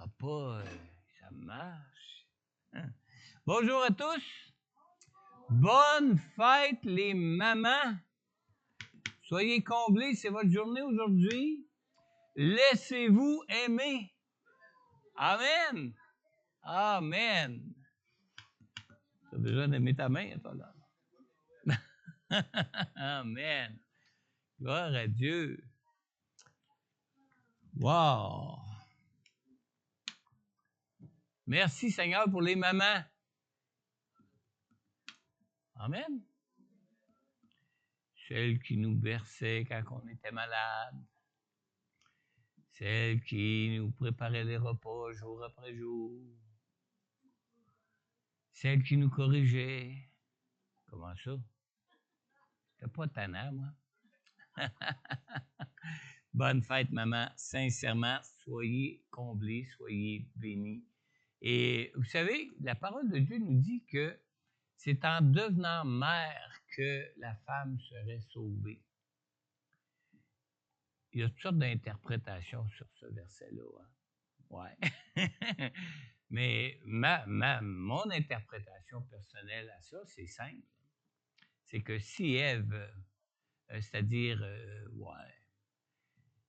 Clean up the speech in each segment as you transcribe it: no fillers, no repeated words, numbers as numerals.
pas, ça marche. Hein? Bonjour à tous. Bonne fête les mamans. Soyez comblés, c'est votre journée aujourd'hui. Laissez-vous aimer. Amen. Amen. Tu as besoin d'aimer ta main, toi, là. Amen. Gloire à Dieu. Wow. Merci Seigneur pour les mamans. Amen. Celles qui nous berçaient quand on était malade. Celles qui nous préparaient les repas jour après jour. Celles qui nous corrigeaient. Comment ça? T'es pas tannant, moi. Bonne fête, maman. Sincèrement, soyez comblés, soyez bénis. Et vous savez, la parole de Dieu nous dit que c'est en devenant mère que la femme serait sauvée. Il y a toutes sortes d'interprétations sur ce verset-là. Hein? Ouais. Mais mon interprétation personnelle à ça, c'est simple. C'est que si Ève, c'est-à-dire,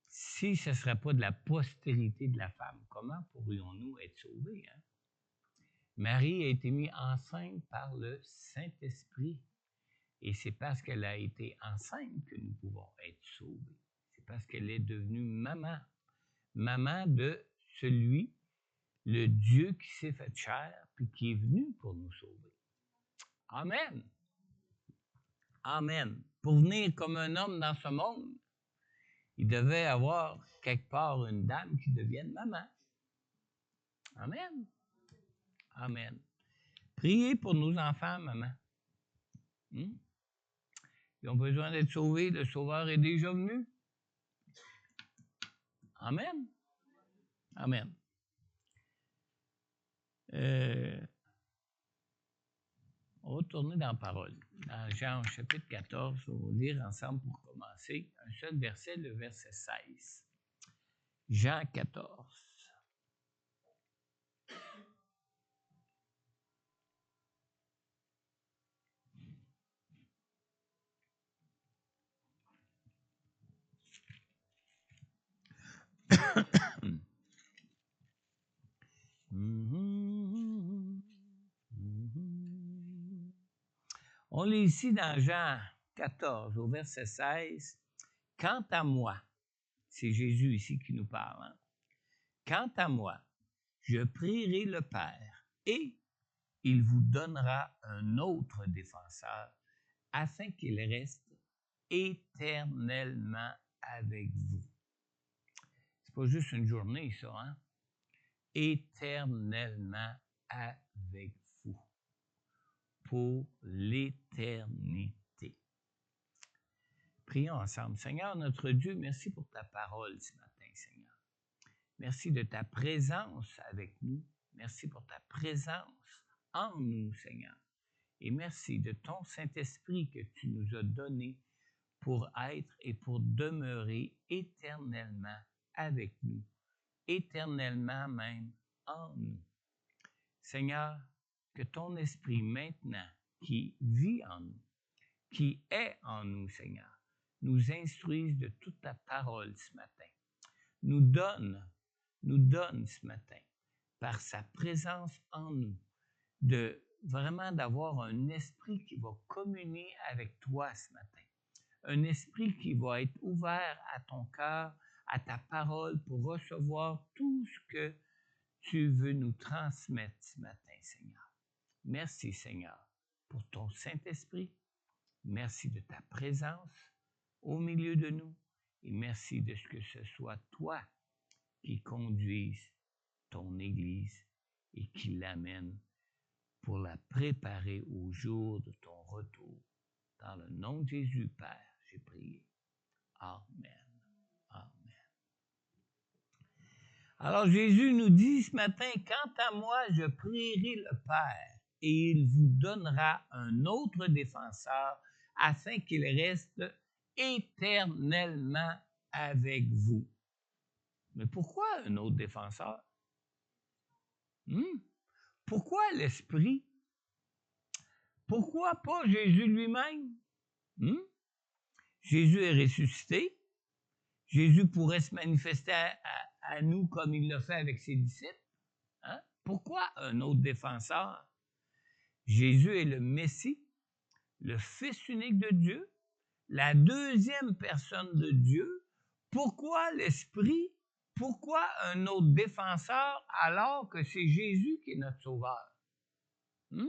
si ce ne serait pas de la postérité de la femme, comment pourrions-nous être sauvés? Hein? Marie a été mise enceinte par le Saint-Esprit. Et c'est parce qu'elle a été enceinte que nous pouvons être sauvés. C'est parce qu'elle est devenue maman. Maman de celui, le Dieu qui s'est fait chair, puis qui est venu pour nous sauver. Amen. Amen. Pour venir comme un homme dans ce monde, il devait avoir quelque part une dame qui devienne maman. Amen. Amen. Priez pour nos enfants, maman. Ils ont besoin d'être sauvés. Le Sauveur est déjà venu. Amen. Amen. On va tourner dans la parole. Dans Jean chapitre 14, on va lire ensemble pour commencer. Un seul verset, le verset 16. Jean 14. On lit ici dans Jean 14, au verset 16. Quant à moi, c'est Jésus ici qui nous parle. Hein? Quant à moi, je prierai le Père et il vous donnera un autre défenseur afin qu'il reste éternellement avec vous. C'est pas juste une journée, ça, hein? Éternellement avec vous. Pour l'éternité. Prions ensemble. Seigneur, notre Dieu, merci pour ta parole ce matin, Seigneur. Merci de ta présence avec nous. Merci pour ta présence en nous, Seigneur. Et merci de ton Saint-Esprit que tu nous as donné pour être et pour demeurer éternellement avec nous, éternellement même en nous. Seigneur, que ton esprit maintenant, qui vit en nous, qui est en nous, Seigneur, nous instruise de toute ta parole ce matin. Nous donne ce matin, par sa présence en nous, de vraiment d'avoir un esprit qui va communier avec toi ce matin. Un esprit qui va être ouvert à ton cœur, à ta parole, pour recevoir tout ce que tu veux nous transmettre ce matin, Seigneur. Merci, Seigneur, pour ton Saint-Esprit. Merci de ta présence au milieu de nous. Et merci de ce que ce soit toi qui conduise ton Église et qui l'amène pour la préparer au jour de ton retour. Dans le nom de Jésus, Père, j'ai prié. Amen. Amen. Alors Jésus nous dit ce matin, quant à moi, je prierai le Père et il vous donnera un autre défenseur afin qu'il reste éternellement avec vous. Mais pourquoi un autre défenseur? Hmm? Pourquoi l'Esprit? Pourquoi pas Jésus lui-même? Hmm? Jésus est ressuscité. Jésus pourrait se manifester à nous comme il l'a fait avec ses disciples. Hein? Pourquoi un autre défenseur? Jésus est le Messie, le Fils unique de Dieu, la deuxième personne de Dieu. Pourquoi l'Esprit? Pourquoi un autre défenseur alors que c'est Jésus qui est notre Sauveur? Hmm?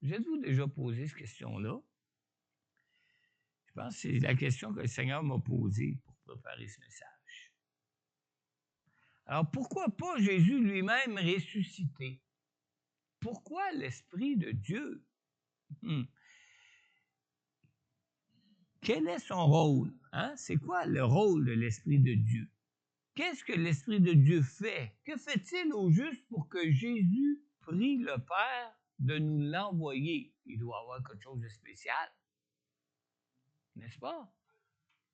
Vous êtes-vous déjà posé cette question-là? Je pense que c'est la question que le Seigneur m'a posée pour préparer ce message. Alors, pourquoi pas Jésus lui-même ressuscité? Pourquoi l'Esprit de Dieu? Quel est son rôle? Hein? C'est quoi le rôle de l'Esprit de Dieu? Qu'est-ce que l'Esprit de Dieu fait? Que fait-il au juste pour que Jésus prie le Père de nous l'envoyer? Il doit avoir quelque chose de spécial, n'est-ce pas?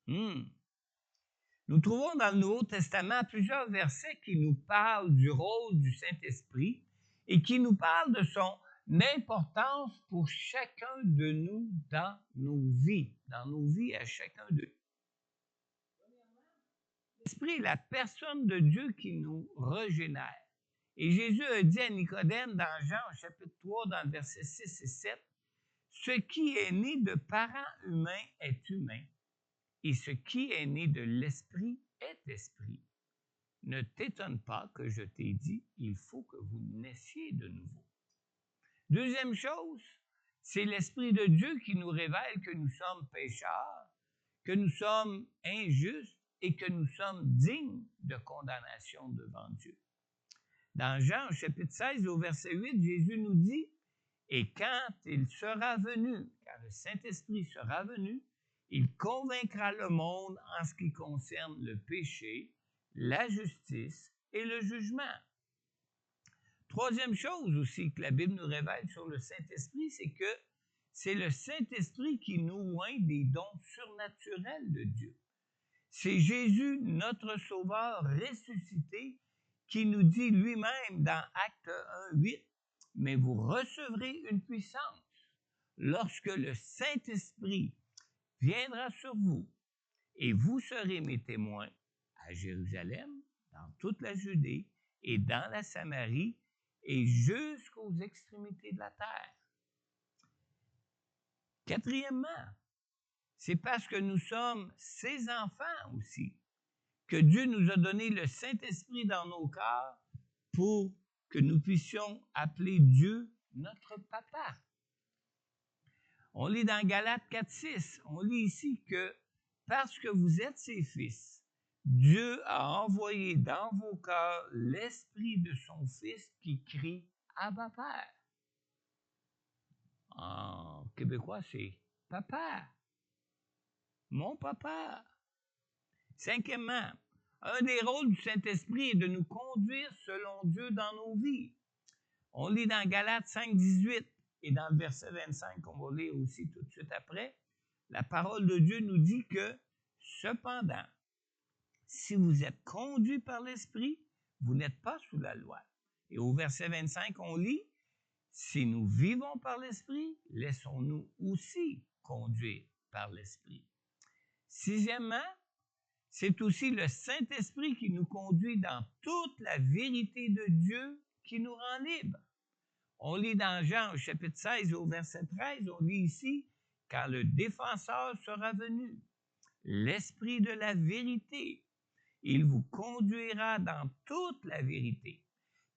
Nous trouvons dans le Nouveau Testament plusieurs versets qui nous parlent du rôle du Saint-Esprit et qui nous parlent de son importance pour chacun de nous dans nos vies à chacun de nous. L'Esprit est la personne de Dieu qui nous régénère. Et Jésus a dit à Nicodème dans Jean au chapitre 3, dans le verset 6 et 7, « Ce qui est né de parents humains est humain, et ce qui est né de l'Esprit est esprit. Ne t'étonne pas que je t'ai dit, il faut que vous naissiez de nouveau. » Deuxième chose, c'est l'Esprit de Dieu qui nous révèle que nous sommes pécheurs, que nous sommes injustes et que nous sommes dignes de condamnation devant Dieu. Dans Jean, au chapitre 16, au verset 8, Jésus nous dit, « Et quand il sera venu, quand le Saint-Esprit sera venu, il convaincra le monde en ce qui concerne le péché, la justice et le jugement. » Troisième chose aussi que la Bible nous révèle sur le Saint-Esprit, c'est que c'est le Saint-Esprit qui nous oint des dons surnaturels de Dieu. C'est Jésus, notre Sauveur ressuscité, qui nous dit lui-même dans Actes 1, 8, « Mais vous recevrez une puissance lorsque le Saint-Esprit viendra sur vous, et vous serez mes témoins à Jérusalem, dans toute la Judée et dans la Samarie, et jusqu'aux extrémités de la terre. » Quatrièmement, c'est parce que nous sommes ses enfants aussi, que Dieu nous a donné le Saint-Esprit dans nos cœurs pour que nous puissions appeler Dieu notre Papa. On lit dans Galates 4,6, on lit ici que parce que vous êtes ses fils, Dieu a envoyé dans vos cœurs l'Esprit de son Fils qui crie « Abba Père ». En québécois, c'est « Papa »,« Mon Papa ». Cinquièmement, un des rôles du Saint-Esprit est de nous conduire selon Dieu dans nos vies. On lit dans Galates 5, 18 et dans le verset 25, qu'on va lire aussi tout de suite après, la parole de Dieu nous dit que « Cependant, si vous êtes conduits par l'Esprit, vous n'êtes pas sous la loi. » Et au verset 25, on lit « Si nous vivons par l'Esprit, laissons-nous aussi conduire par l'Esprit. » Sixièmement, c'est aussi le Saint-Esprit qui nous conduit dans toute la vérité de Dieu qui nous rend libres. On lit dans Jean au chapitre 16 au verset 13, on lit ici « Quand le défenseur sera venu, l'Esprit de la vérité, il vous conduira dans toute la vérité,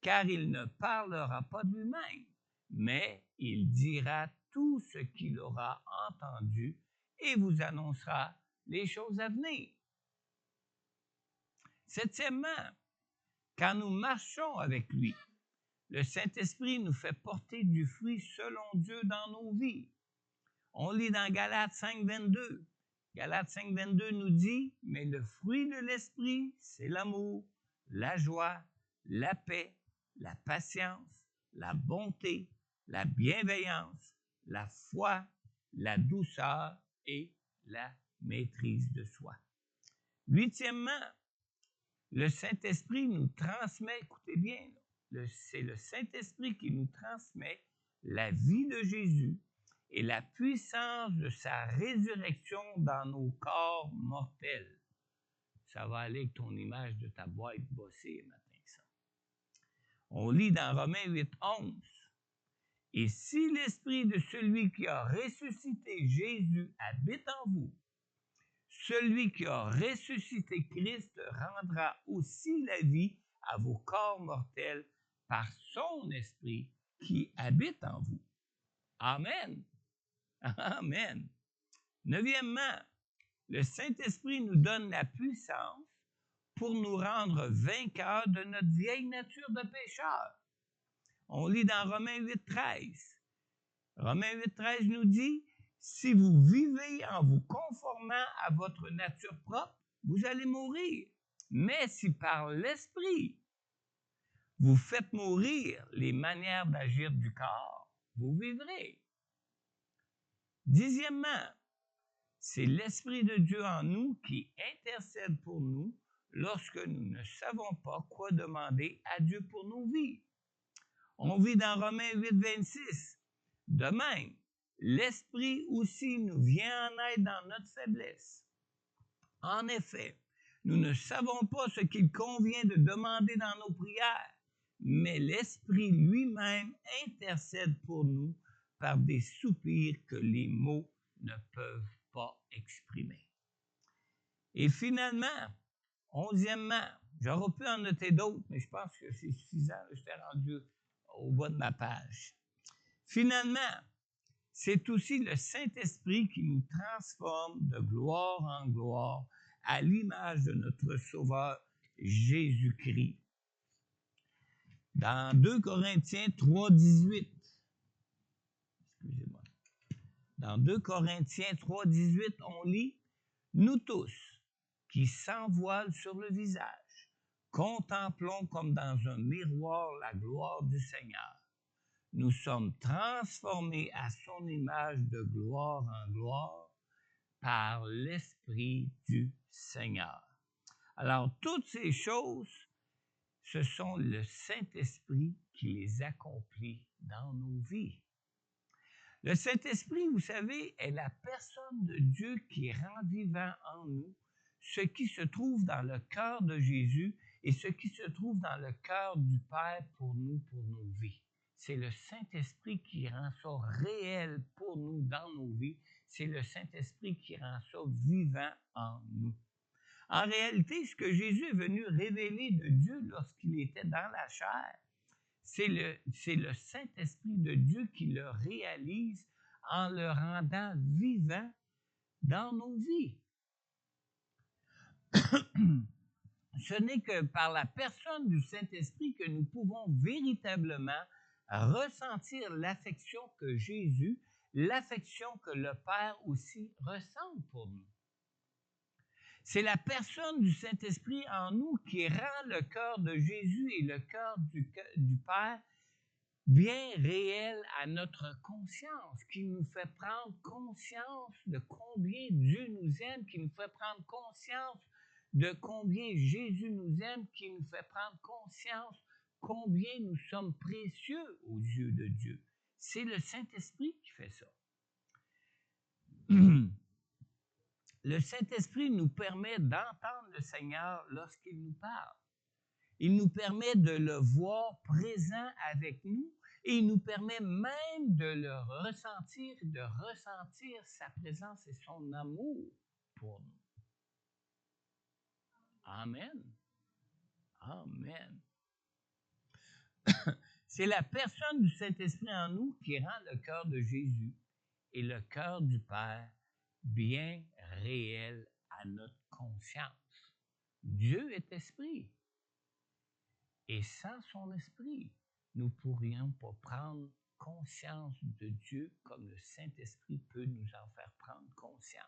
car il ne parlera pas de lui-même, mais il dira tout ce qu'il aura entendu et vous annoncera les choses à venir. » Septièmement, quand nous marchons avec lui, le Saint-Esprit nous fait porter du fruit selon Dieu dans nos vies. On lit dans Galates 5, 22. Galates 5, 22 nous dit « Mais le fruit de l'Esprit, c'est l'amour, la joie, la paix, la patience, la bonté, la bienveillance, la foi, la douceur et la maîtrise de soi. » Huitièmement, le Saint-Esprit nous transmet, écoutez bien, c'est le Saint-Esprit qui nous transmet la vie de Jésus et la puissance de sa résurrection dans nos corps mortels. Ça va aller avec ton image de ta boîte bossée matin, ça. On lit dans Romains 8, 11. Et si l'esprit de celui qui a ressuscité Jésus habite en vous, celui qui a ressuscité Christ rendra aussi la vie à vos corps mortels par son esprit qui habite en vous. Amen. Amen. Neuvièmement, le Saint-Esprit nous donne la puissance pour nous rendre vainqueurs de notre vieille nature de pécheur. On lit dans Romains 8, 13. Romains 8, 13 nous dit, « Si vous vivez en vous conformant à votre nature propre, vous allez mourir. Mais si par l'Esprit, vous faites mourir les manières d'agir du corps, vous vivrez. » Dixièmement, c'est l'Esprit de Dieu en nous qui intercède pour nous lorsque nous ne savons pas quoi demander à Dieu pour nos vies. On vit dans Romains 8, 26. De même, l'Esprit aussi nous vient en aide dans notre faiblesse. En effet, nous ne savons pas ce qu'il convient de demander dans nos prières, mais l'Esprit lui-même intercède pour nous par des soupirs que les mots ne peuvent pas exprimer. Et finalement, 11e, j'aurais pu en noter d'autres, mais je pense que c'est suffisant, je t'ai rendu au bas de ma page. Finalement, c'est aussi le Saint-Esprit qui nous transforme de gloire en gloire à l'image de notre Sauveur Jésus-Christ. Dans 2 Corinthiens 3, 18, excusez-moi, dans 2 Corinthiens 3, 18, on lit « Nous tous, qui sans voile sur le visage, contemplons comme dans un miroir la gloire du Seigneur. Nous sommes transformés à son image de gloire en gloire par l'Esprit du Seigneur. » Alors, toutes ces choses, ce sont le Saint-Esprit qui les accomplit dans nos vies. Le Saint-Esprit, vous savez, est la personne de Dieu qui rend vivant en nous ce qui se trouve dans le cœur de Jésus et ce qui se trouve dans le cœur du Père pour nous, pour nos vies. C'est le Saint-Esprit qui rend ça réel pour nous dans nos vies. C'est le Saint-Esprit qui rend ça vivant en nous. En réalité, ce que Jésus est venu révéler de Dieu lorsqu'il était dans la chair, c'est le Saint-Esprit de Dieu qui le réalise en le rendant vivant dans nos vies. Ce n'est que par la personne du Saint-Esprit que nous pouvons véritablement ressentir l'affection que Jésus, l'affection que le Père aussi ressent pour nous. C'est la personne du Saint-Esprit en nous qui rend le cœur de Jésus et le cœur du Père bien réel à notre conscience, qui nous fait prendre conscience de combien Dieu nous aime, qui nous fait prendre conscience de combien Jésus nous aime, qui nous fait prendre conscience combien nous sommes précieux aux yeux de Dieu. C'est le Saint-Esprit qui fait ça. Le Saint-Esprit nous permet d'entendre le Seigneur lorsqu'il nous parle. Il nous permet de le voir présent avec nous et il nous permet même de le ressentir, de ressentir sa présence et son amour pour nous. Amen. Amen. C'est la personne du Saint-Esprit en nous qui rend le cœur de Jésus et le cœur du Père bien réel à notre conscience. Dieu est esprit. Et sans son esprit, nous ne pourrions pas prendre conscience de Dieu comme le Saint-Esprit peut nous en faire prendre conscience.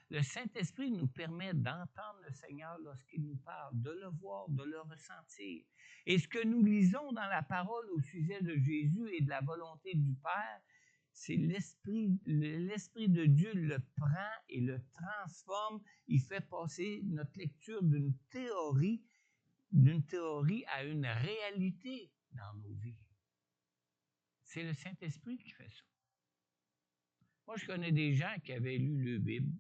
Le Saint-Esprit nous permet d'entendre le Seigneur lorsqu'il nous parle, de le voir, de le ressentir. Et ce que nous lisons dans la parole au sujet de Jésus et de la volonté du Père, c'est l'Esprit de Dieu le prend et le transforme. Il fait passer notre lecture d'une théorie d'une théorie à une réalité dans nos vies. C'est le Saint-Esprit qui fait ça. Moi, je connais des gens qui avaient lu le Bible,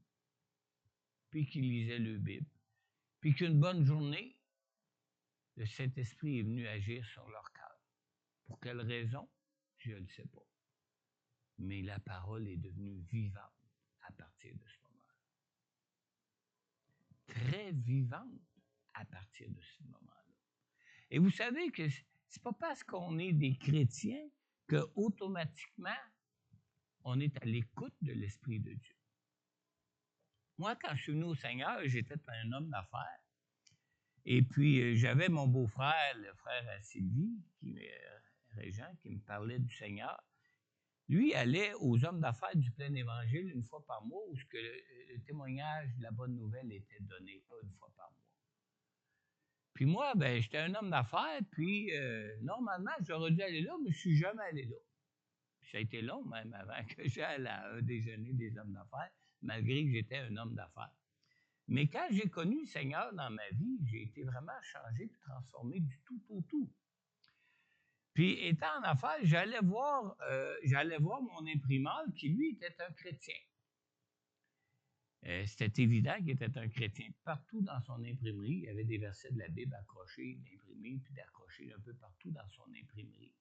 puis qui lisaient le Bible, puis qu'une bonne journée, le Saint-Esprit est venu agir sur leur cœur. Pour quelle raison? Je ne le sais pas. Mais la parole est devenue vivante à partir de ce moment-là. Très vivante à partir de ce moment-là. Et vous savez que c'est pas parce qu'on est des chrétiens que automatiquement on est à l'écoute de l'Esprit de Dieu. Moi, quand je suis venu au Seigneur, j'étais un homme d'affaires. Et puis, j'avais mon beau-frère, le frère à Sylvie, Régent, qui me parlait du Seigneur. Lui allait aux hommes d'affaires du plein évangile une fois par mois, où le témoignage de la bonne nouvelle était donné, pas une fois par mois. Puis moi, ben, j'étais un homme d'affaires, puis normalement, j'aurais dû aller là, mais je ne suis jamais allé là. Puis ça a été long même avant que j'aille à un déjeuner des hommes d'affaires, malgré que j'étais un homme d'affaires. Mais quand j'ai connu le Seigneur dans ma vie, j'ai été vraiment changé et transformé du tout au tout. Puis étant en affaires, j'allais voir mon imprimeur qui, lui, était un chrétien. C'était évident qu'il était un chrétien. Partout dans son imprimerie, il y avait des versets de la Bible accrochés, imprimés, puis accrochés un peu partout dans son imprimerie.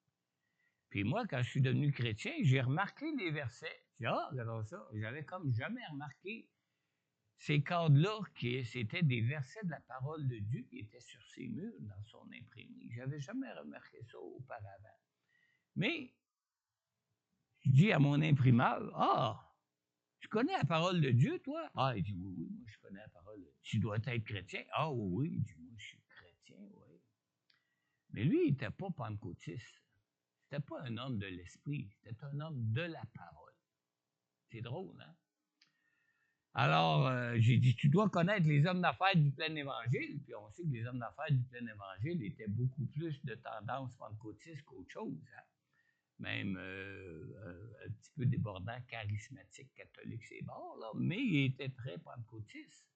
Puis moi, quand je suis devenu chrétien, j'ai remarqué les versets. J'ai dit, regardez ça, j'avais comme jamais remarqué ces cadres-là, c'était des versets de la parole de Dieu qui étaient sur ses murs dans son imprimerie. Je n'avais jamais remarqué ça auparavant. Mais, je dis à mon imprimeur, tu connais la parole de Dieu, toi? Il dit, oui, moi je connais la parole de Dieu. Tu dois être chrétien? Oui, il dit, moi je suis chrétien, oui. Mais lui, il n'était pas pentecôtiste. C'était pas un homme de l'esprit, c'était un homme de la parole. C'est drôle, hein? Alors, j'ai dit, tu dois connaître les hommes d'affaires du plein évangile. Puis on sait que les hommes d'affaires du plein évangile étaient beaucoup plus de tendance pentecôtiste qu'autre chose. Hein? Même un petit peu débordant, charismatique, catholique, c'est bon, là, mais il était très pentecôtiste.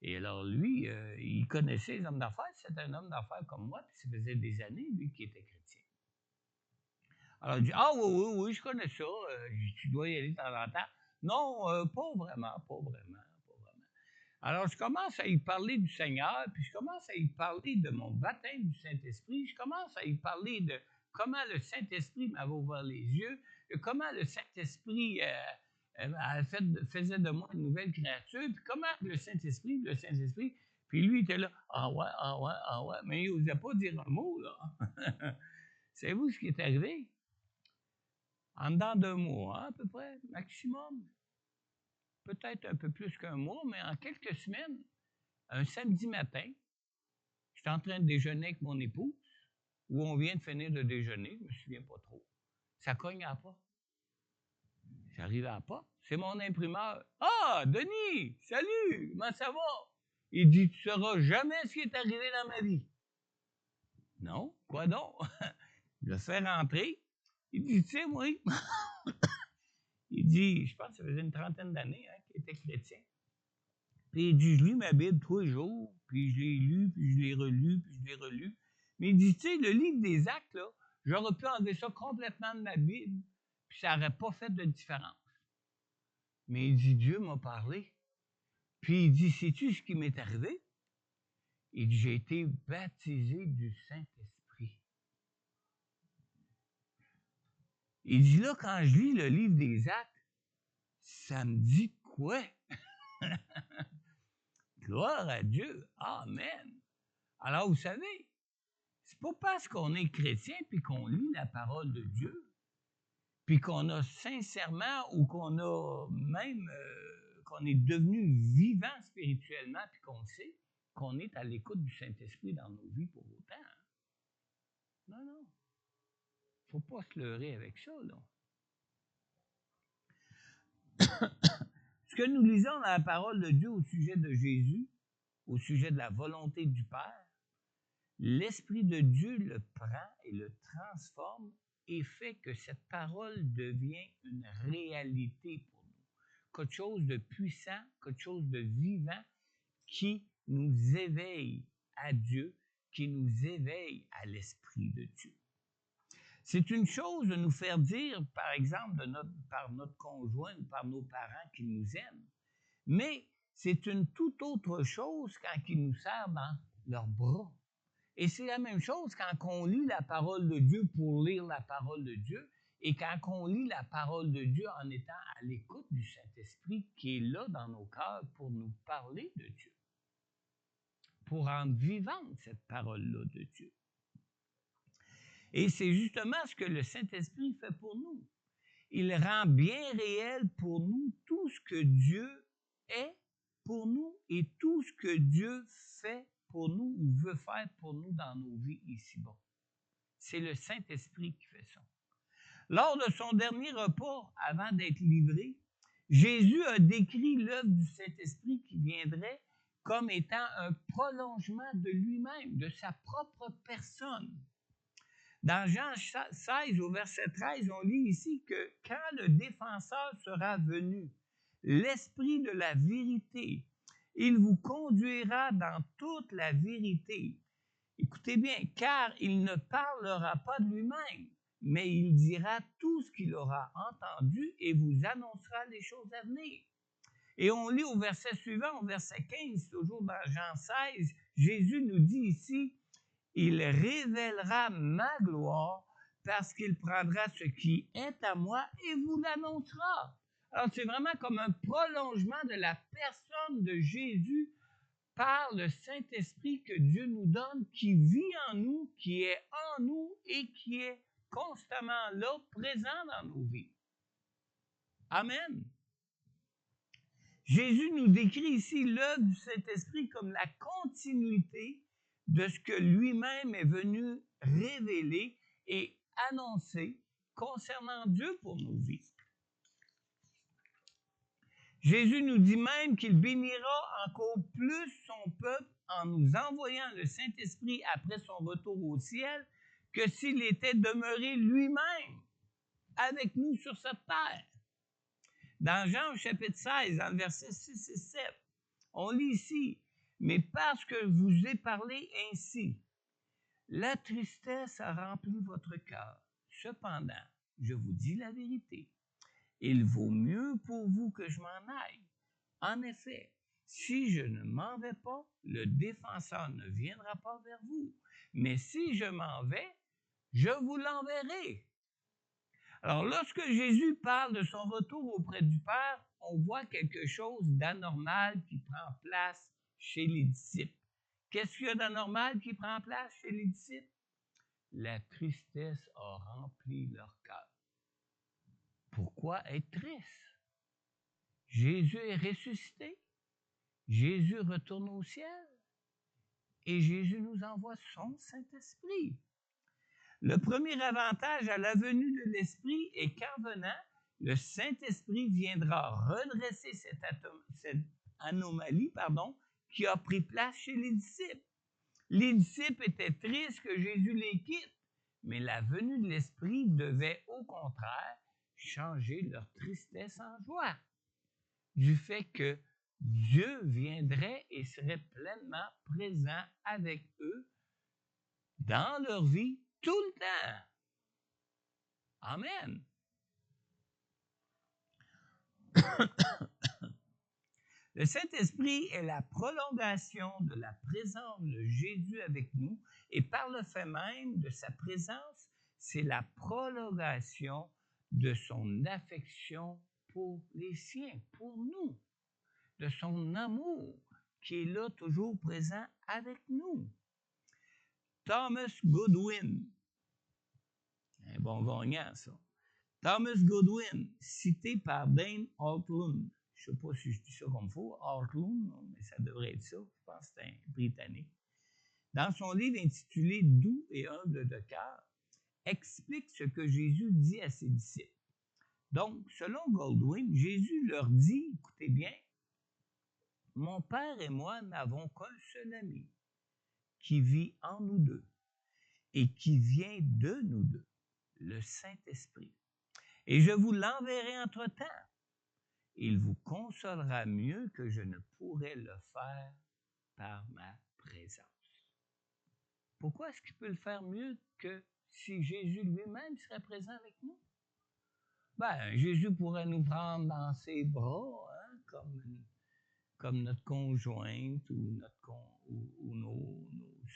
Et alors, lui, il connaissait les hommes d'affaires. C'était un homme d'affaires comme moi, puis ça faisait des années, lui, qui était chrétien. Alors, il dit, oui, je connais ça. Tu dois y aller de temps en temps. Non, pas vraiment. Alors, je commence à y parler du Seigneur, puis je commence à y parler de mon baptême du Saint-Esprit. Je commence à y parler de comment le Saint-Esprit m'avait ouvert les yeux, de comment le Saint-Esprit faisait de moi une nouvelle créature, puis comment le Saint-Esprit, puis lui était là, ah ouais, mais il n'osait pas dire un mot, là. Savez-vous ce qui est arrivé? En dedans d'un mois, à peu près, maximum. Peut-être un peu plus qu'un mois, mais en quelques semaines, un samedi matin, j'étais en train de déjeuner avec mon épouse, où on vient de finir de déjeuner, je ne me souviens pas trop. Ça cogne à la porte. J'arrive à la porte, c'est mon imprimeur. Denis, salut, comment ça va? Il dit, tu ne sauras jamais ce qui est arrivé dans ma vie. Non, quoi donc? Je le fais rentrer. Il dit, tu sais, moi, il dit, je pense que ça faisait une trentaine d'années qu'il était chrétien. Puis il dit, je lis ma Bible tous les jours, puis je l'ai lu, puis je l'ai relu, puis je l'ai relu. Mais il dit, tu sais, le livre des Actes, là, j'aurais pu enlever ça complètement de ma Bible, puis ça n'aurait pas fait de différence. Mais il dit, Dieu m'a parlé. Puis il dit, sais-tu ce qui m'est arrivé? Il dit, j'ai été baptisé du Saint-Esprit. Il dit, là, quand je lis le livre des Actes, ça me dit quoi? Gloire à Dieu. Amen. Alors, vous savez, c'est pas parce qu'on est chrétien puis qu'on lit la parole de Dieu, puis qu'on a sincèrement ou qu'on a même qu'on est devenu vivant spirituellement puis qu'on sait qu'on est à l'écoute du Saint-Esprit dans nos vies pour autant. Hein? Non. Faut pas se leurrer avec ça, là. Ce que nous lisons dans la parole de Dieu au sujet de Jésus, au sujet de la volonté du Père, l'Esprit de Dieu le prend et le transforme et fait que cette parole devient une réalité pour nous. Quelque chose de puissant, quelque chose de vivant qui nous éveille à Dieu, qui nous éveille à l'Esprit de Dieu. C'est une chose de nous faire dire, par exemple, par notre conjoint ou par nos parents qu'ils nous aiment, mais c'est une toute autre chose quand ils nous serrent dans leurs bras. Et c'est la même chose quand on lit la parole de Dieu pour lire la parole de Dieu et quand on lit la parole de Dieu en étant à l'écoute du Saint-Esprit qui est là dans nos cœurs pour nous parler de Dieu, pour rendre vivante cette parole-là de Dieu. Et c'est justement ce que le Saint-Esprit fait pour nous. Il rend bien réel pour nous tout ce que Dieu est pour nous et tout ce que Dieu fait pour nous ou veut faire pour nous dans nos vies ici-bas. C'est le Saint-Esprit qui fait ça. Lors de son dernier repas, avant d'être livré, Jésus a décrit l'œuvre du Saint-Esprit qui viendrait comme étant un prolongement de lui-même, de sa propre personne. Dans Jean 16, au verset 13, on lit ici que quand le défenseur sera venu, l'Esprit de la vérité, il vous conduira dans toute la vérité. Écoutez bien, car il ne parlera pas de lui-même, mais il dira tout ce qu'il aura entendu et vous annoncera les choses à venir. Et on lit au verset suivant, au verset 15, toujours dans Jean 16, Jésus nous dit ici, « Il révélera ma gloire parce qu'il prendra ce qui est à moi et vous l'annoncera. » Alors, c'est vraiment comme un prolongement de la personne de Jésus par le Saint-Esprit que Dieu nous donne, qui vit en nous, qui est en nous et qui est constamment là, présent dans nos vies. Amen. Jésus nous décrit ici l'œuvre du Saint-Esprit comme la continuité de ce que lui-même est venu révéler et annoncer concernant Dieu pour nos vies. Jésus nous dit même qu'il bénira encore plus son peuple en nous envoyant le Saint-Esprit après son retour au ciel que s'il était demeuré lui-même avec nous sur cette terre. Dans Jean chapitre 16, dans le verset 6 et 7, on lit ici, « Mais parce que je vous ai parlé ainsi, la tristesse a rempli votre cœur. Cependant, je vous dis la vérité. Il vaut mieux pour vous que je m'en aille. En effet, si je ne m'en vais pas, le défenseur ne viendra pas vers vous. Mais si je m'en vais, je vous l'enverrai. » Alors, lorsque Jésus parle de son retour auprès du Père, on voit quelque chose d'anormal qui prend place chez les disciples. Qu'est-ce qu'il y a d'anormal qui prend place chez les disciples? La tristesse a rempli leur cœur. Pourquoi être triste? Jésus est ressuscité. Jésus retourne au ciel. Et Jésus nous envoie son Saint-Esprit. Le premier avantage à la venue de l'Esprit est qu'en venant, le Saint-Esprit viendra redresser cette anomalie qui a pris place chez les disciples. Les disciples étaient tristes que Jésus les quitte, mais la venue de l'Esprit devait au contraire changer leur tristesse en joie, du fait que Dieu viendrait et serait pleinement présent avec eux dans leur vie tout le temps. Amen. Le Saint-Esprit est la prolongation de la présence de Jésus avec nous et par le fait même de sa présence, c'est la prolongation de son affection pour les siens, pour nous, de son amour qui est là toujours présent avec nous. Thomas Goodwin, un bon gagnant ça. Thomas Goodwin, cité par Dane Ortlund. Je ne sais pas si je dis ça comme il faut, Ortlund, mais ça devrait être ça. Je pense que c'est un Britannique. Dans son livre intitulé « Doux et humble de cœur », explique ce que Jésus dit à ses disciples. Donc, selon Goodwin, Jésus leur dit, écoutez bien, « Mon Père et moi n'avons qu'un seul ami qui vit en nous deux et qui vient de nous deux, le Saint-Esprit. Et je vous l'enverrai entre-temps. Il vous consolera mieux que je ne pourrais le faire par ma présence. » pourquoi est-ce qu'il peut le faire mieux que si Jésus lui-même serait présent avec nous? Ben, Jésus pourrait nous prendre dans ses bras, hein, comme notre conjointe ou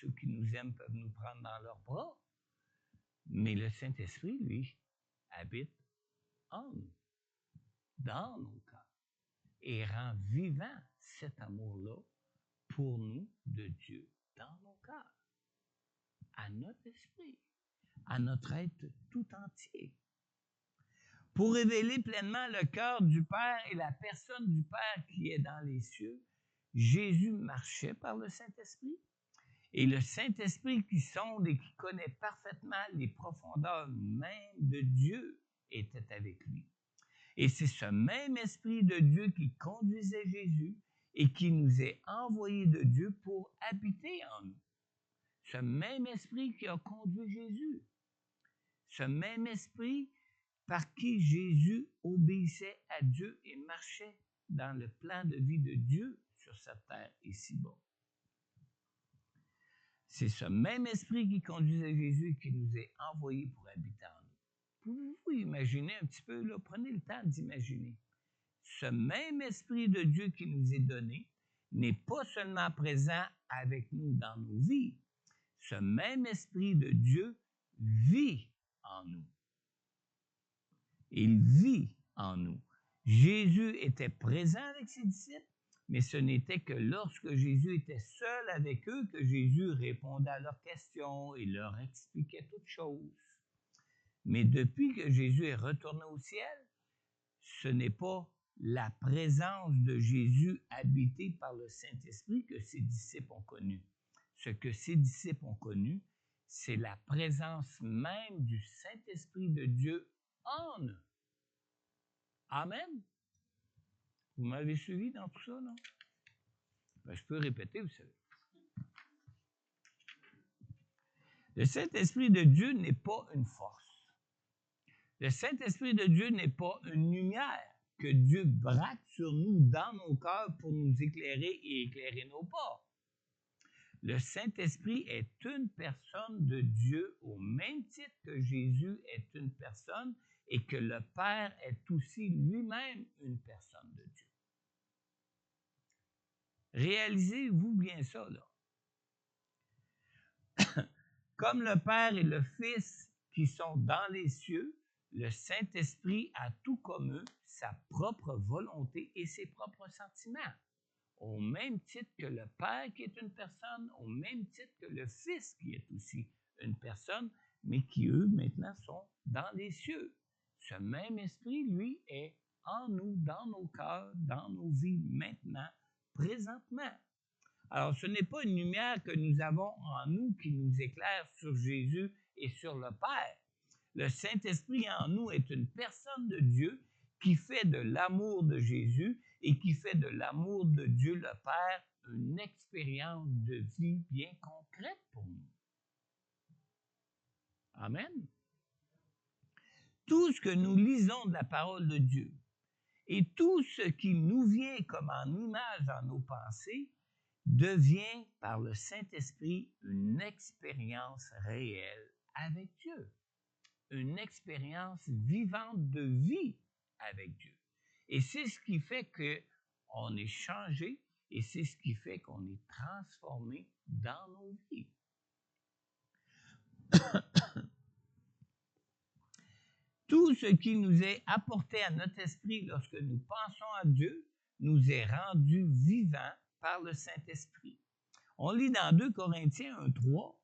ceux qui nous aiment peuvent nous prendre dans leurs bras. Mais le Saint-Esprit, lui, habite en nous, dans nos cœurs, et rend vivant cet amour-là pour nous de Dieu dans nos cœurs, à notre esprit, à notre être tout entier. Pour révéler pleinement le cœur du Père et la personne du Père qui est dans les cieux, Jésus marchait par le Saint-Esprit. Et le Saint-Esprit qui sonde et qui connaît parfaitement les profondeurs même de Dieu était avec lui. Et c'est ce même Esprit de Dieu qui conduisait Jésus et qui nous est envoyé de Dieu pour habiter en nous. Ce même Esprit qui a conduit Jésus. Ce même Esprit par qui Jésus obéissait à Dieu et marchait dans le plan de vie de Dieu sur cette terre ici-bas. C'est ce même esprit qui conduisait Jésus et qui nous est envoyé pour habiter en nous. Pouvez-vous imaginer un petit peu, là, prenez le temps d'imaginer. Ce même esprit de Dieu qui nous est donné n'est pas seulement présent avec nous dans nos vies. Ce même esprit de Dieu vit en nous. Il vit en nous. Jésus était présent avec ses disciples, mais ce n'était que lorsque Jésus était seul avec eux que Jésus répondait à leurs questions et leur expliquait toutes choses. Mais depuis que Jésus est retourné au ciel, ce n'est pas la présence de Jésus habitée par le Saint-Esprit que ses disciples ont connu. Ce que ses disciples ont connu, c'est la présence même du Saint-Esprit de Dieu en eux. Amen. Vous m'avez suivi dans tout ça, non? Ben, je peux répéter, vous savez. Le Saint-Esprit de Dieu n'est pas une force. Le Saint-Esprit de Dieu n'est pas une lumière que Dieu braque sur nous, dans nos cœurs, pour nous éclairer et éclairer nos pas. Le Saint-Esprit est une personne de Dieu au même titre que Jésus est une personne et que le Père est aussi lui-même une personne de Dieu. Réalisez-vous bien ça, là. Comme le Père et le Fils qui sont dans les cieux, le Saint-Esprit a tout comme eux sa propre volonté et ses propres sentiments. Au même titre que le Père qui est une personne, au même titre que le Fils qui est aussi une personne, mais qui, eux, maintenant, sont dans les cieux. Ce même esprit, lui, est en nous, dans nos cœurs, dans nos vies, maintenant, présentement. Alors, ce n'est pas une lumière que nous avons en nous qui nous éclaire sur Jésus et sur le Père. Le Saint-Esprit en nous est une personne de Dieu qui fait de l'amour de Jésus et qui fait de l'amour de Dieu le Père une expérience de vie bien concrète pour nous. Amen. Tout ce que nous lisons de la parole de Dieu et tout ce qui nous vient comme en image dans nos pensées devient par le Saint-Esprit une expérience réelle avec Dieu, une expérience vivante de vie avec Dieu. Et c'est ce qui fait qu'on est changé et c'est ce qui fait qu'on est transformé dans nos vies. Tout ce qui nous est apporté à notre esprit lorsque nous pensons à Dieu nous est rendu vivant par le Saint-Esprit. On lit dans 2 Corinthiens 1:3,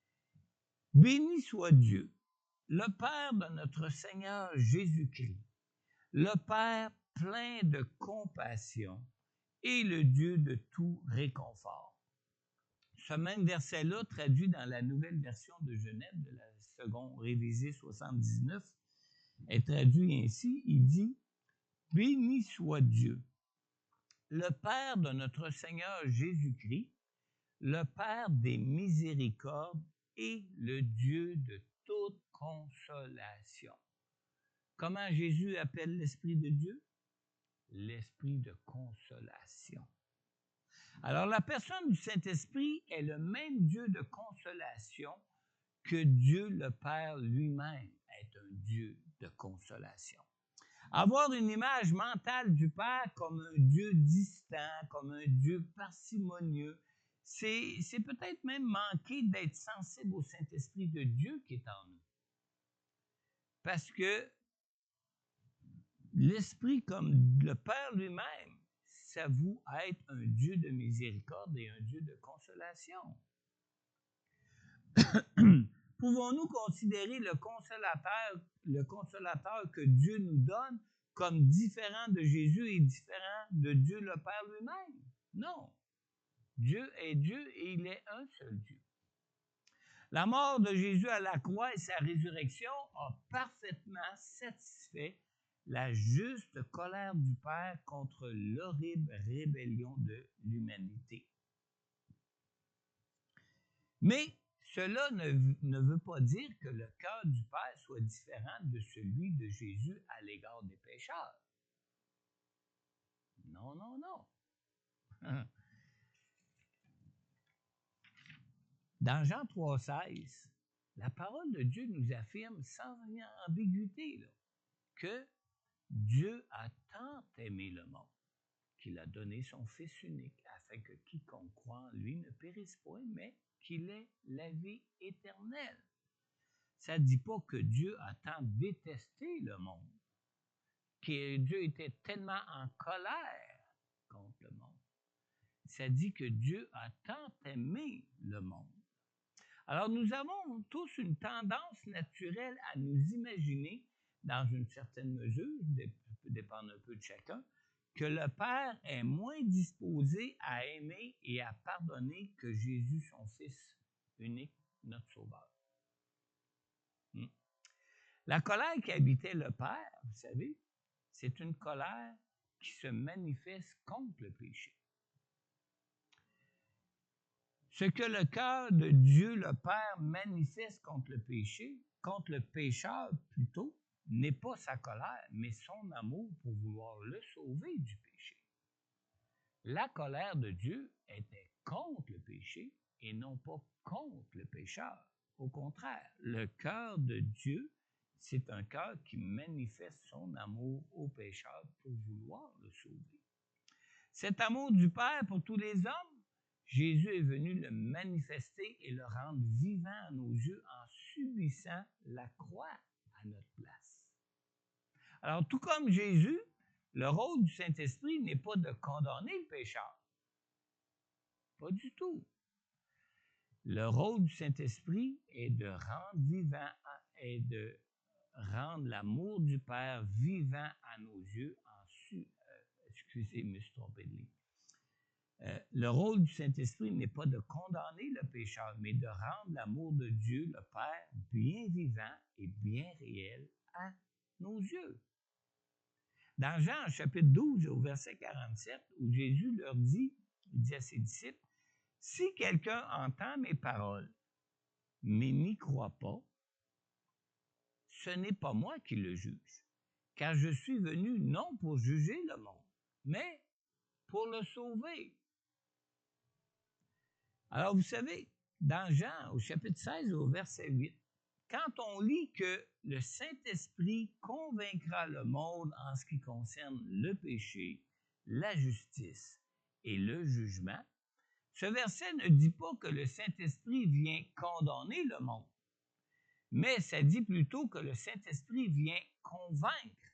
« Béni soit Dieu, le Père de notre Seigneur Jésus-Christ, le Père plein de compassion et le Dieu de tout réconfort. » Ce même verset-là, traduit dans la nouvelle version de Genève, de la seconde révisée 79, est traduit ainsi, il dit « Béni soit Dieu, le Père de notre Seigneur Jésus-Christ, le Père des miséricordes et le Dieu de toute consolation. » Comment Jésus appelle l'Esprit de Dieu? L'Esprit de consolation. Alors, la personne du Saint-Esprit est le même Dieu de consolation que Dieu le Père lui-même est un Dieu de consolation. Avoir une image mentale du Père comme un Dieu distant, comme un Dieu parcimonieux, c'est peut-être même manquer d'être sensible au Saint-Esprit de Dieu qui est en nous. Parce que l'Esprit, comme le Père lui-même, s'avoue être un Dieu de miséricorde et un Dieu de consolation. Pouvons-nous considérer le consolateur que Dieu nous donne comme différent de Jésus et différent de Dieu le Père lui-même? Non. Dieu est Dieu et il est un seul Dieu. La mort de Jésus à la croix et sa résurrection ont parfaitement satisfait la juste colère du Père contre l'horrible rébellion de l'humanité. Mais cela ne veut pas dire que le cœur du Père soit différent de celui de Jésus à l'égard des pécheurs. Non, non, non. Dans Jean 3,16, la parole de Dieu nous affirme sans ambiguïté là, que Dieu a tant aimé le monde qu'il a donné son Fils unique afin que quiconque croit en lui ne périsse point, mais qu'il ait la vie éternelle. Ça ne dit pas que Dieu a tant détesté le monde, que Dieu était tellement en colère contre le monde. Ça dit que Dieu a tant aimé le monde. Alors nous avons tous une tendance naturelle à nous imaginer, dans une certaine mesure, ça peut dépendre un peu de chacun, que le Père est moins disposé à aimer et à pardonner que Jésus, son Fils unique, notre Sauveur. La colère qui habitait le Père, vous savez, c'est une colère qui se manifeste contre le péché. Ce que le cœur de Dieu, le Père, manifeste contre le pécheur plutôt, n'est pas sa colère, mais son amour pour vouloir le sauver du péché. La colère de Dieu était contre le péché et non pas contre le pécheur. Au contraire, le cœur de Dieu, c'est un cœur qui manifeste son amour au pécheur pour vouloir le sauver. Cet amour du Père pour tous les hommes, Jésus est venu le manifester et le rendre vivant à nos yeux en subissant la croix à notre place. Alors, tout comme Jésus, le rôle du Saint-Esprit n'est pas de condamner le pécheur. Pas du tout. Le rôle du Saint-Esprit est de rendre vivant et de rendre l'amour du Père vivant à nos yeux excusez, je me suis trompé de ligne. Le rôle du Saint-Esprit n'est pas de condamner le pécheur, mais de rendre l'amour de Dieu, le Père, bien vivant et bien réel à nos yeux. Dans Jean, chapitre 12, au verset 47, où Jésus leur dit, il dit à ses disciples, « Si quelqu'un entend mes paroles, mais n'y croit pas, ce n'est pas moi qui le juge, car je suis venu non pour juger le monde, mais pour le sauver. » Alors, vous savez, dans Jean, au chapitre 16, au verset 8, quand on lit que le Saint-Esprit convaincra le monde en ce qui concerne le péché, la justice et le jugement, ce verset ne dit pas que le Saint-Esprit vient condamner le monde, mais ça dit plutôt que le Saint-Esprit vient convaincre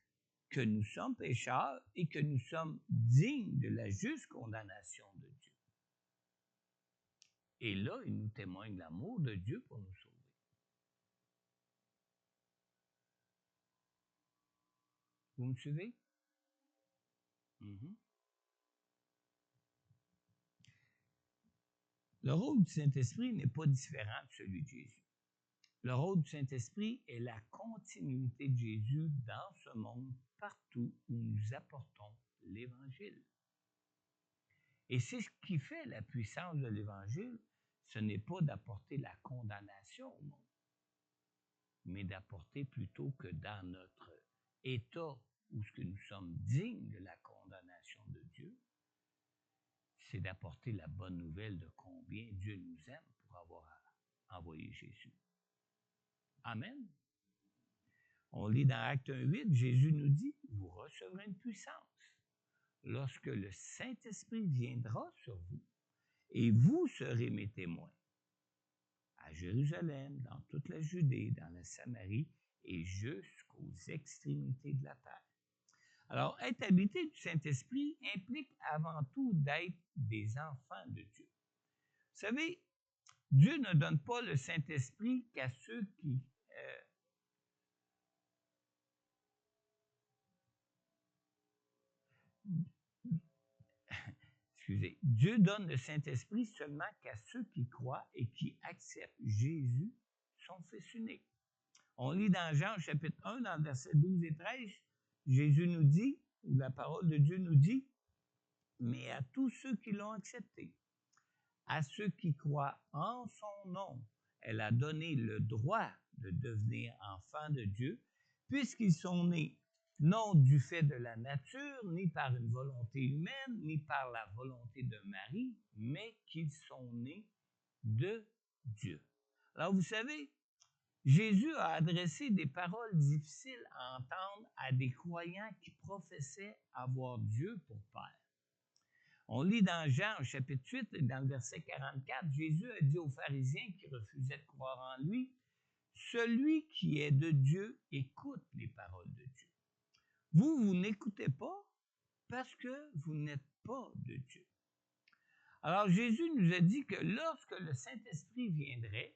que nous sommes pécheurs et que nous sommes dignes de la juste condamnation de Dieu. Et là, il nous témoigne l'amour de Dieu pour nous sauver. Vous me suivez? Le rôle du Saint-Esprit n'est pas différent de celui de Jésus. Le rôle du Saint-Esprit est la continuité de Jésus dans ce monde, partout où nous apportons l'Évangile. Et c'est ce qui fait la puissance de l'Évangile, ce n'est pas d'apporter la condamnation au monde, mais d'apporter plutôt que dans notre état où ce que nous sommes dignes de la condamnation de Dieu, c'est d'apporter la bonne nouvelle de combien Dieu nous aime pour avoir envoyé Jésus. Amen. On lit dans Acte 1:8, Jésus nous dit, vous recevrez une puissance lorsque le Saint-Esprit viendra sur vous, et vous serez mes témoins à Jérusalem, dans toute la Judée, dans la Samarie et jusqu'aux extrémités de la terre. Alors, être habité du Saint-Esprit implique avant tout d'être des enfants de Dieu. Vous savez, Dieu ne donne pas le Saint-Esprit qu'à ceux qui Dieu donne le Saint-Esprit seulement qu'à ceux qui croient et qui acceptent Jésus, son Fils unique. On lit dans Jean chapitre 1, dans le verset 12 et 13, Jésus nous dit, ou la parole de Dieu nous dit, mais à tous ceux qui l'ont accepté, à ceux qui croient en son nom, elle a donné le droit de devenir enfants de Dieu, puisqu'ils sont nés non du fait de la nature, ni par une volonté humaine, ni par la volonté de Marie, mais qu'ils sont nés de Dieu. Alors vous savez, Jésus a adressé des paroles difficiles à entendre à des croyants qui professaient avoir Dieu pour Père. On lit dans Jean, au chapitre 8, dans le verset 44, Jésus a dit aux pharisiens qui refusaient de croire en lui, « Celui qui est de Dieu écoute les paroles de Dieu. Vous n'écoutez pas parce que vous n'êtes pas de Dieu. » Alors Jésus nous a dit que lorsque le Saint-Esprit viendrait,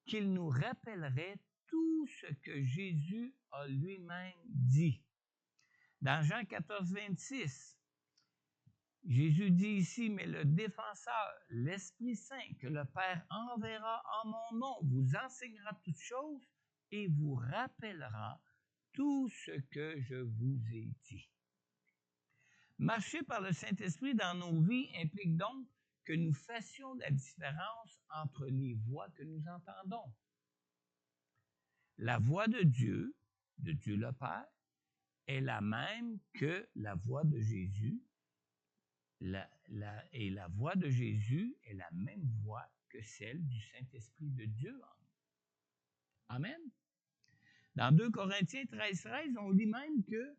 qu'il nous rappellerait tout ce que Jésus a lui-même dit. Dans Jean 14, 26, Jésus dit ici, « Mais le défenseur, l'Esprit Saint, que le Père enverra en mon nom, vous enseignera toutes choses et vous rappellera tout ce que je vous ai dit. » Marcher par le Saint-Esprit dans nos vies implique donc que nous fassions la différence entre les voix que nous entendons. La voix de Dieu le Père, est la même que la voix de Jésus. Et la voix de Jésus est la même voix que celle du Saint-Esprit de Dieu en nous. Amen. Dans 2 Corinthiens 13, on lit même que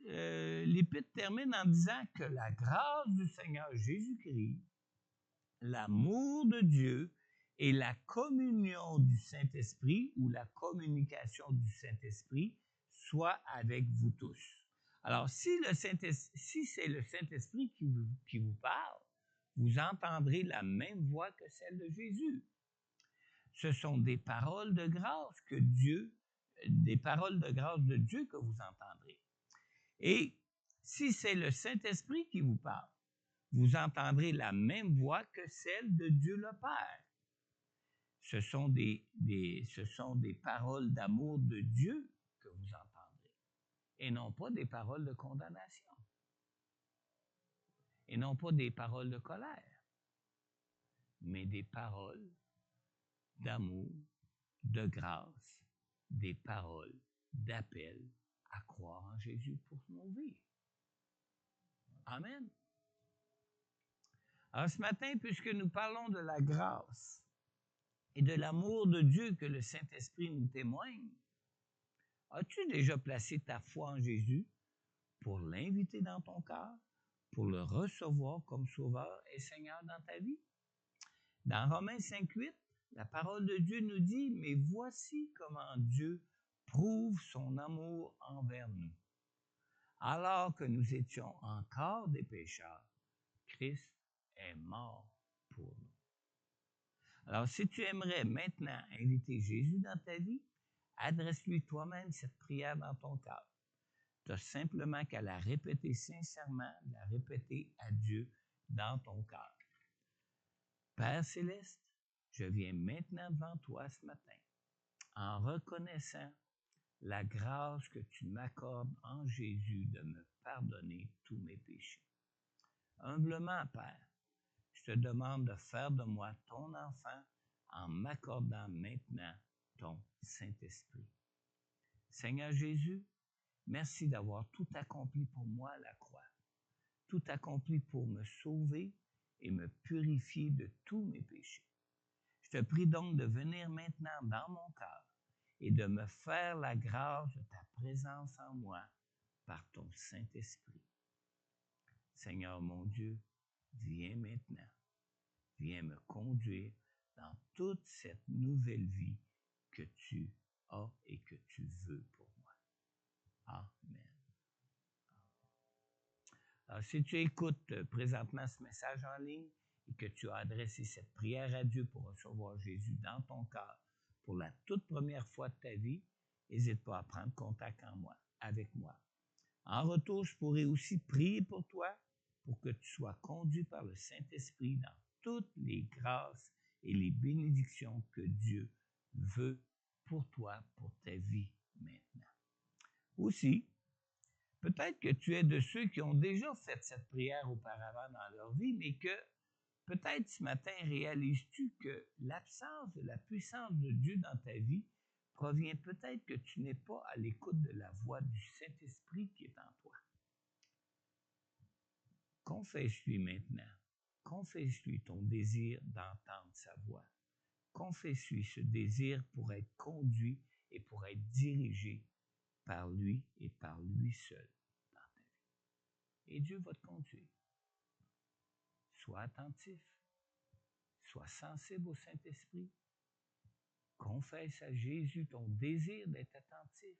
l'Épître termine en disant que la grâce du Seigneur Jésus-Christ, l'amour de Dieu et la communion du Saint-Esprit ou la communication du Saint-Esprit soient avec vous tous. Alors, si c'est le Saint-Esprit qui vous parle, vous entendrez la même voix que celle de Jésus. Ce sont des paroles de grâce de Dieu que vous entendrez. Et si c'est le Saint-Esprit qui vous parle, vous entendrez la même voix que celle de Dieu le Père. Ce sont des paroles d'amour de Dieu que vous entendrez, et non pas des paroles de condamnation, et non pas des paroles de colère, mais des paroles d'amour, de grâce, des paroles d'appel à croire en Jésus pour nos vies. Amen. Alors ce matin, puisque nous parlons de la grâce et de l'amour de Dieu que le Saint-Esprit nous témoigne, as-tu déjà placé ta foi en Jésus pour l'inviter dans ton cœur, pour le recevoir comme Sauveur et Seigneur dans ta vie? Dans Romains 5:8, la parole de Dieu nous dit, « Mais voici comment Dieu prouve son amour envers nous. Alors que nous étions encore des pécheurs, Christ est mort pour nous. » Alors, si tu aimerais maintenant inviter Jésus dans ta vie, adresse-lui toi-même cette prière dans ton cœur. Tu as simplement qu'à la répéter sincèrement, la répéter à Dieu dans ton cœur. Père céleste, je viens maintenant devant toi ce matin en reconnaissant la grâce que tu m'accordes en Jésus de me pardonner tous mes péchés. Humblement, Père, je te demande de faire de moi ton enfant en m'accordant maintenant ton Saint-Esprit. Seigneur Jésus, merci d'avoir tout accompli pour moi à la croix. tout accompli pour me sauver et me purifier de tous mes péchés. Je te prie donc de venir maintenant dans mon cœur et de me faire la grâce de ta présence en moi par ton Saint-Esprit. Seigneur mon Dieu, viens maintenant, viens me conduire dans toute cette nouvelle vie que tu as et que tu veux pour moi. Amen. Alors, si tu écoutes présentement ce message en ligne et que tu as adressé cette prière à Dieu pour recevoir Jésus dans ton cœur pour la toute première fois de ta vie, n'hésite pas à prendre contact avec moi. En retour, je pourrai aussi prier pour toi pour que tu sois conduit par le Saint-Esprit dans toutes les grâces et les bénédictions que Dieu veut pour toi, pour ta vie maintenant. Aussi, peut-être que tu es de ceux qui ont déjà fait cette prière auparavant dans leur vie, mais que peut-être ce matin réalises-tu que l'absence de la puissance de Dieu dans ta vie provient peut-être que tu n'es pas à l'écoute de la voix du Saint-Esprit qui est en toi. Confesse-lui maintenant. Confesse-lui ton désir d'entendre sa voix. Confesse-lui ce désir pour être conduit et pour être dirigé par lui et par lui seul dans ta vie. Et Dieu va te conduire. Sois attentif. Sois sensible au Saint-Esprit. Confesse à Jésus ton désir d'être attentif,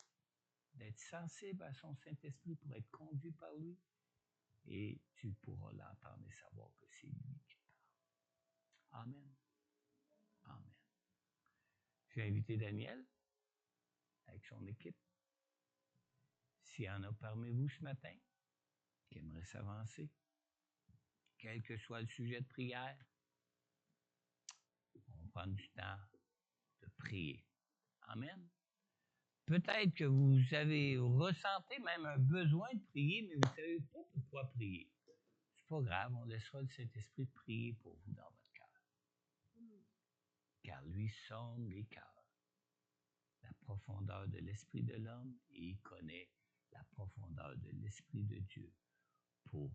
d'être sensible à son Saint-Esprit pour être conduit par lui. Et tu pourras l'entendre et savoir que c'est lui qui parle. Amen. Amen. J'ai invité Daniel avec son équipe. S'il y en a parmi vous ce matin qui aimeraient s'avancer, quel que soit le sujet de prière, on va prendre du temps de prier. Amen. Peut-être que vous ressentez même un besoin de prier, mais vous ne savez pas pourquoi prier. C'est pas grave, on laissera le Saint-Esprit prier pour vous dans votre cœur. Car lui sonde les cœurs, la profondeur de l'esprit de l'homme, et il connaît la profondeur de l'esprit de Dieu pour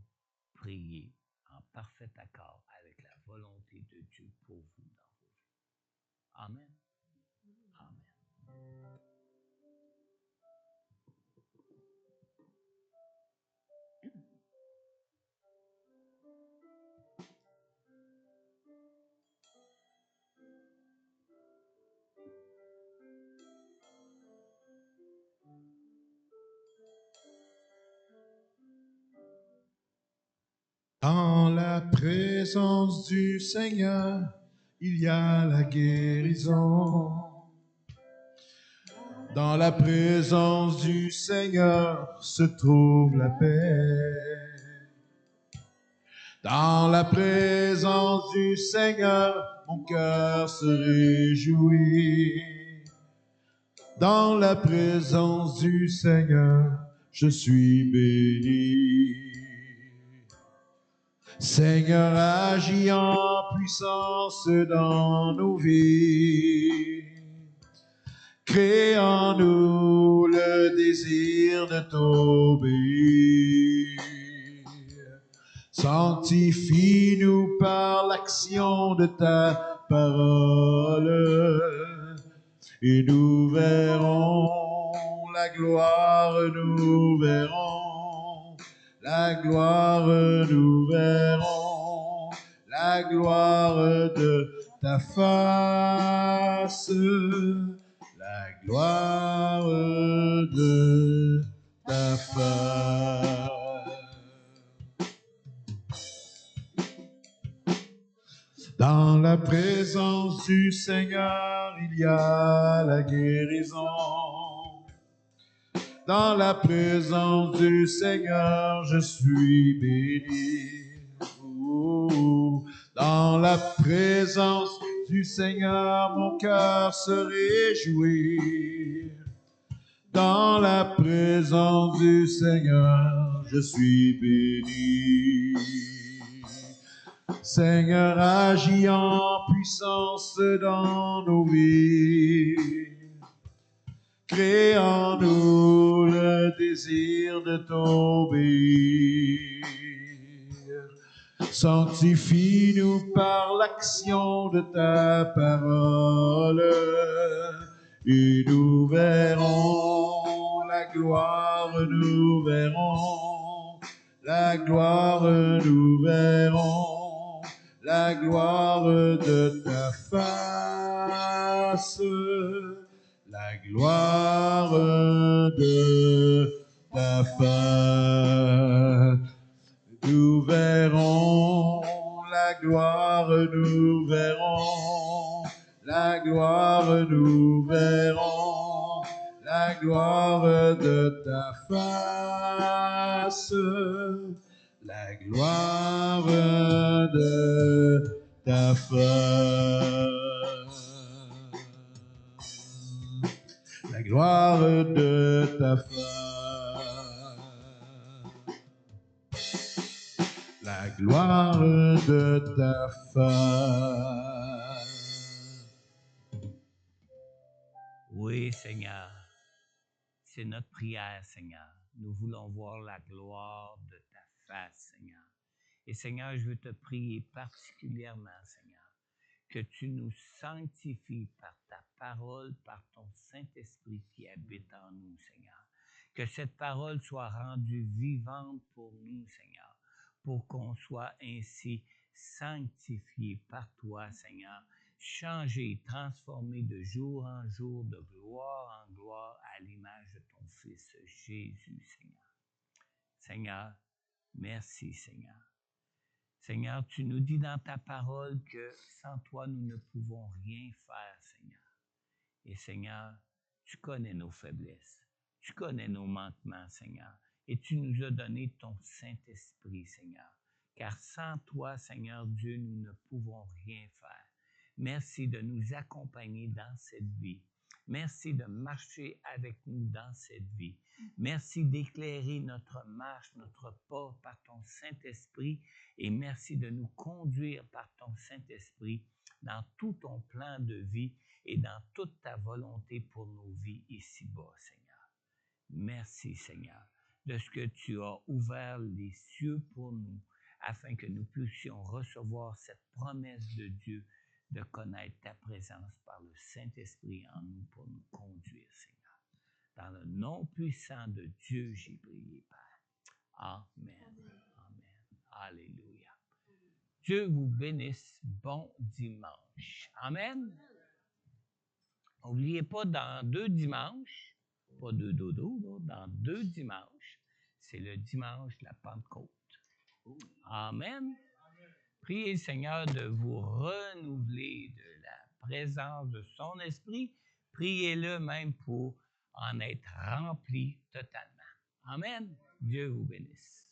prier en parfait accord avec la volonté de Dieu pour vous dans vos vies. Amen. Amen. Dans la présence du Seigneur, il y a la guérison. Dans la présence du Seigneur se trouve la paix. Dans la présence du Seigneur, mon cœur se réjouit. Dans la présence du Seigneur, je suis béni. Seigneur, agis en puissance dans nos vies. Crée en nous le désir de t'obéir. Sanctifie-nous par l'action de ta parole. Et nous verrons la gloire, nous verrons la gloire, nous verrons la gloire de ta face, la gloire de ta face. Dans la présence du Seigneur, il y a la guérison. Dans la présence du Seigneur, je suis béni. Dans la présence du Seigneur, mon cœur se réjouit. Dans la présence du Seigneur, je suis béni. Seigneur, agis en puissance dans nos vies. Crée en nous le désir de t'obéir. Sanctifie-nous par l'action de ta parole, et nous verrons la gloire, nous verrons la gloire, nous verrons la gloire de ta face, la gloire de ta face. Nous verrons la gloire, nous verrons la gloire, nous verrons la gloire de ta face, la gloire de ta face, la gloire de ta face. La gloire de ta face. Oui, Seigneur, c'est notre prière, Seigneur. Nous voulons voir la gloire de ta face, Seigneur. Et Seigneur, je veux te prier particulièrement, Seigneur, que tu nous sanctifies par ta parole, par ton Saint-Esprit qui habite en nous, Seigneur. Que cette parole soit rendue vivante pour nous, Seigneur, pour qu'on soit ainsi sanctifié par toi, Seigneur, changé, transformé de jour en jour, de gloire en gloire, à l'image de ton Fils Jésus, Seigneur. Seigneur, merci, Seigneur. Seigneur, tu nous dis dans ta parole que sans toi, nous ne pouvons rien faire, Seigneur. Et Seigneur, tu connais nos faiblesses, tu connais nos manquements, Seigneur, et tu nous as donné ton Saint-Esprit, Seigneur. Car sans toi, Seigneur Dieu, nous ne pouvons rien faire. Merci de nous accompagner dans cette vie. Merci de marcher avec nous dans cette vie. Merci d'éclairer notre marche, notre pas par ton Saint-Esprit, et merci de nous conduire par ton Saint-Esprit dans tout ton plan de vie et dans toute ta volonté pour nos vies ici-bas, Seigneur. Merci, Seigneur, de ce que tu as ouvert les cieux pour nous, afin que nous puissions recevoir cette promesse de Dieu de connaître ta présence par le Saint-Esprit en nous pour nous conduire, Seigneur. Dans le nom puissant de Dieu, j'ai prié, Père. Amen. Amen. Alléluia. Dieu vous bénisse. Bon dimanche. Amen. N'oubliez pas, dans 2 dimanches, pas 2 dodo, là, dans 2 dimanches, c'est le dimanche de la Pentecôte. Amen. Priez le Seigneur de vous renouveler de la présence de son esprit. Priez-le même pour en être rempli totalement. Amen. Dieu vous bénisse.